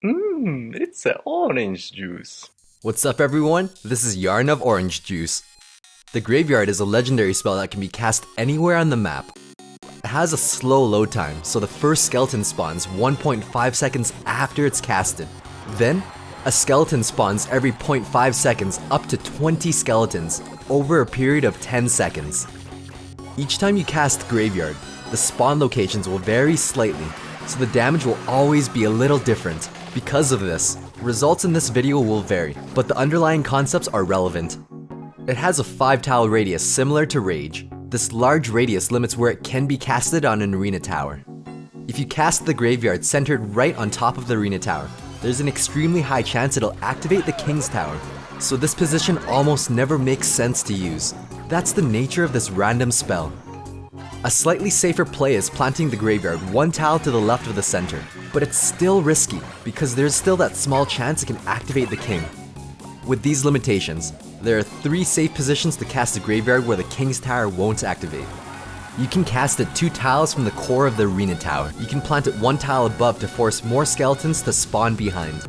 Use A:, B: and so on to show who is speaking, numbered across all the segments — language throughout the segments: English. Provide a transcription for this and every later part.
A: It's a orange juice.
B: What's up everyone? This is Yarn of Orange Juice. The Graveyard is a legendary spell that can be cast anywhere on the map. It has a slow load time, so the first skeleton spawns 1.5 seconds after it's casted. Then, a skeleton spawns every 0.5 seconds up to 20 skeletons over a period of 10 seconds. Each time you cast Graveyard, the spawn locations will vary slightly, so the damage will always be a little different. Because of this, results in this video will vary, but the underlying concepts are relevant. It has a 5-tile radius similar to Rage. This large radius limits where it can be casted on an arena tower. If you cast the Graveyard centered right on top of the arena tower, there's an extremely high chance it'll activate the King's Tower, so this position almost never makes sense to use. That's the nature of this random spell. A slightly safer play is planting the Graveyard 1 tile to the left of the center, but it's still risky because there's still that small chance it can activate the King. With these limitations, there are 3 safe positions to cast the Graveyard where the King's Tower won't activate. You can cast it 2 tiles from the core of the arena tower. You can plant it 1 tile above to force more skeletons to spawn behind.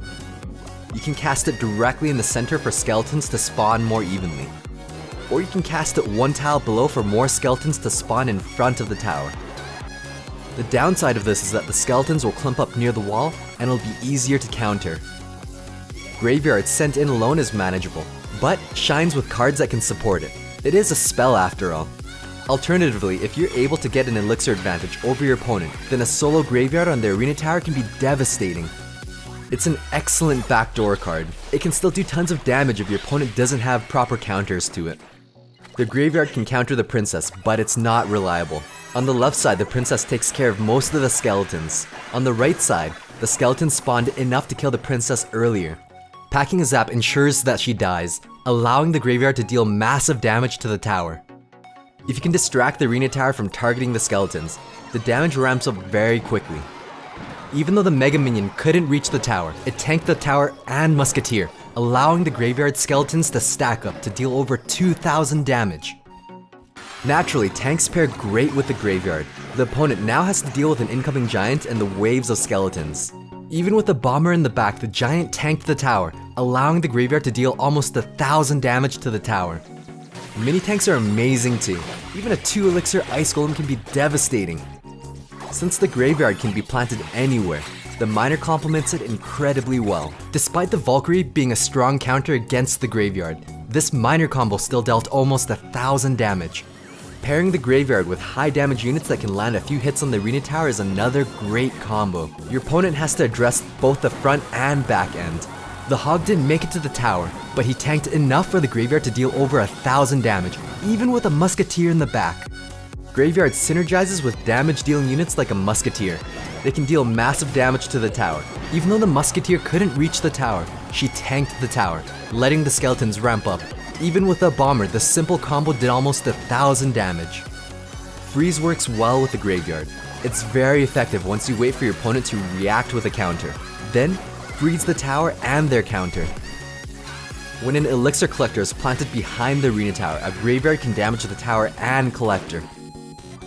B: You can cast it directly in the center for skeletons to spawn more evenly. Or you can cast it 1 tile below for more skeletons to spawn in front of the tower. The downside of this is that the skeletons will clump up near the wall and it'll be easier to counter. Graveyard sent in alone is manageable, but shines with cards that can support it. It is a spell after all. Alternatively, if you're able to get an elixir advantage over your opponent, then a solo Graveyard on the arena tower can be devastating. It's an excellent backdoor card. It can still do tons of damage if your opponent doesn't have proper counters to it. The Graveyard can counter the Princess, but it's not reliable. On the left side, the Princess takes care of most of the skeletons. On the right side, the skeletons spawned enough to kill the Princess earlier. Packing a zap ensures that she dies, allowing the Graveyard to deal massive damage to the tower. If you can distract the arena tower from targeting the skeletons, the damage ramps up very quickly. Even though the Mega Minion couldn't reach the tower, it tanked the tower and Musketeer, allowing the Graveyard skeletons to stack up to deal over 2,000 damage. Naturally, tanks pair great with the Graveyard. The opponent now has to deal with an incoming giant and the waves of skeletons. Even with the bomber in the back, the giant tanked the tower, allowing the Graveyard to deal almost 1,000 damage to the tower. Mini tanks are amazing too. Even a 2 elixir ice golem can be devastating. Since the Graveyard can be planted anywhere, the Miner complements it incredibly well. Despite the Valkyrie being a strong counter against the Graveyard, this Miner combo still dealt almost 1,000 damage. Pairing the Graveyard with high damage units that can land a few hits on the arena tower is another great combo. Your opponent has to address both the front and back end. The Hog didn't make it to the tower, but he tanked enough for the Graveyard to deal over 1,000 damage, even with a Musketeer in the back. Graveyard synergizes with damage dealing units like a Musketeer. They can deal massive damage to the tower. Even though the Musketeer couldn't reach the tower, she tanked the tower, letting the skeletons ramp up. Even with a bomber, the simple combo did almost 1,000 damage. Freeze works well with the Graveyard. It's very effective once you wait for your opponent to react with a counter. Then, freeze the tower and their counter. When an Elixir Collector is planted behind the arena tower, a Graveyard can damage the tower and Collector.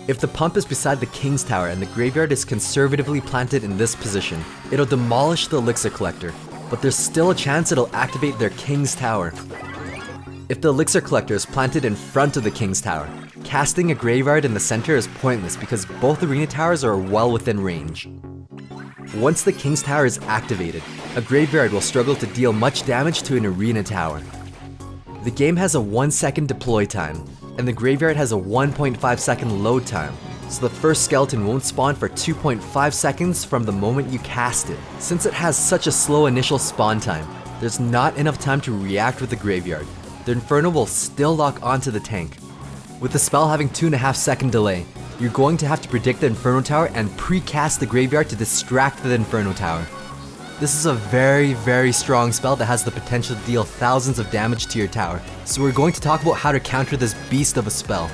B: If the pump is beside the King's Tower and the Graveyard is conservatively planted in this position, it'll demolish the Elixir Collector, but there's still a chance it'll activate their King's Tower. If the Elixir Collector is planted in front of the King's Tower, casting a Graveyard in the center is pointless because both arena towers are well within range. Once the King's Tower is activated, a Graveyard will struggle to deal much damage to an arena tower. The game has a 1-second deploy time, and the Graveyard has a 1.5 second load time, so the first skeleton won't spawn for 2.5 seconds from the moment you cast it. Since it has such a slow initial spawn time, there's not enough time to react with the Graveyard. The Inferno will still lock onto the tank. With the spell having 2.5 second delay, you're going to have to predict the Inferno Tower and pre-cast the Graveyard to distract the Inferno Tower. This is a very strong spell that has the potential to deal thousands of damage to your tower, so we're going to talk about how to counter this beast of a spell.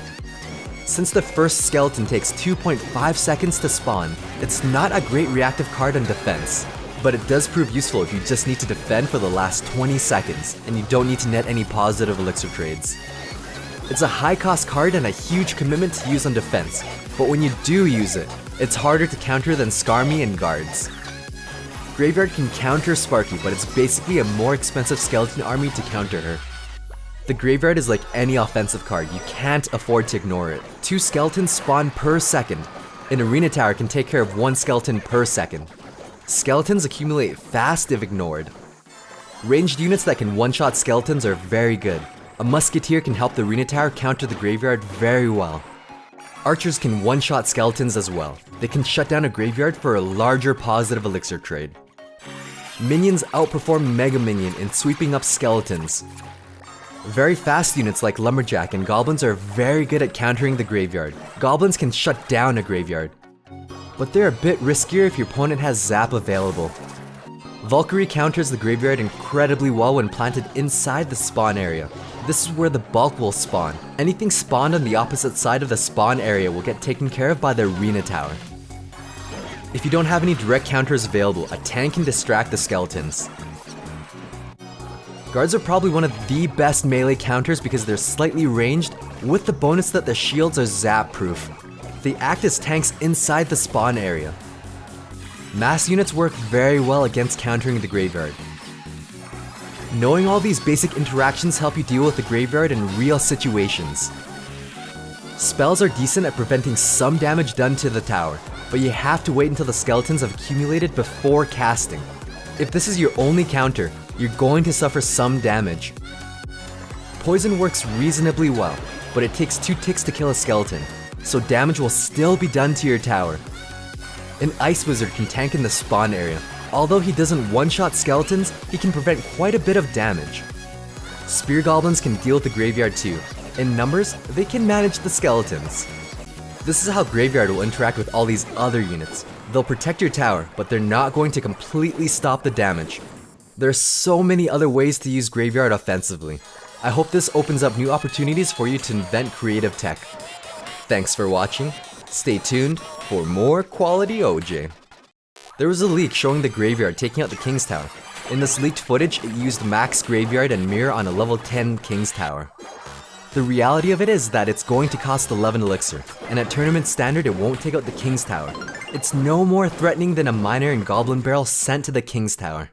B: Since the first skeleton takes 2.5 seconds to spawn, it's not a great reactive card on defense, but it does prove useful if you just need to defend for the last 20 seconds, and you don't need to net any positive elixir trades. It's a high cost card and a huge commitment to use on defense, but when you do use it, it's harder to counter than Skarmy and guards. Graveyard can counter Sparky, but it's basically a more expensive skeleton army to counter her. The Graveyard is like any offensive card, you can't afford to ignore it. 2 skeletons spawn per second. An arena tower can take care of 1 skeleton per second. Skeletons accumulate fast if ignored. Ranged units that can one-shot skeletons are very good. A musketeer can help the arena tower counter the Graveyard very well. Archers can one-shot skeletons as well. They can shut down a Graveyard for a larger positive elixir trade. Minions outperform Mega Minion in sweeping up skeletons. Very fast units like Lumberjack and Goblins are very good at countering the Graveyard. Goblins can shut down a Graveyard. But they're a bit riskier if your opponent has Zap available. Valkyrie counters the Graveyard incredibly well when planted inside the spawn area. This is where the bulk will spawn. Anything spawned on the opposite side of the spawn area will get taken care of by the arena tower. If you don't have any direct counters available, a tank can distract the skeletons. Guards are probably one of the best melee counters because they're slightly ranged, with the bonus that the shields are zap proof. They act as tanks inside the spawn area. Mass units work very well against countering the Graveyard. Knowing all these basic interactions help you deal with the Graveyard in real situations. Spells are decent at preventing some damage done to the tower, but you have to wait until the skeletons have accumulated before casting. If this is your only counter, you're going to suffer some damage. Poison works reasonably well, but it takes 2 ticks to kill a skeleton, so damage will still be done to your tower. An Ice Wizard can tank in the spawn area. Although he doesn't one-shot skeletons, he can prevent quite a bit of damage. Spear Goblins can deal with the Graveyard too. In numbers, they can manage the skeletons. This is how Graveyard will interact with all these other units. They'll protect your tower, but they're not going to completely stop the damage. There are so many other ways to use Graveyard offensively. I hope this opens up new opportunities for you to invent creative tech. Thanks for watching. Stay tuned for more quality OJ. There was a leak showing the Graveyard taking out the King's Tower. In this leaked footage, it used Max Graveyard and Mirror on a level 10 King's Tower. The reality of it is that it's going to cost 11 elixir, and at tournament standard it won't take out the King's Tower. It's no more threatening than a Miner and Goblin Barrel sent to the King's Tower.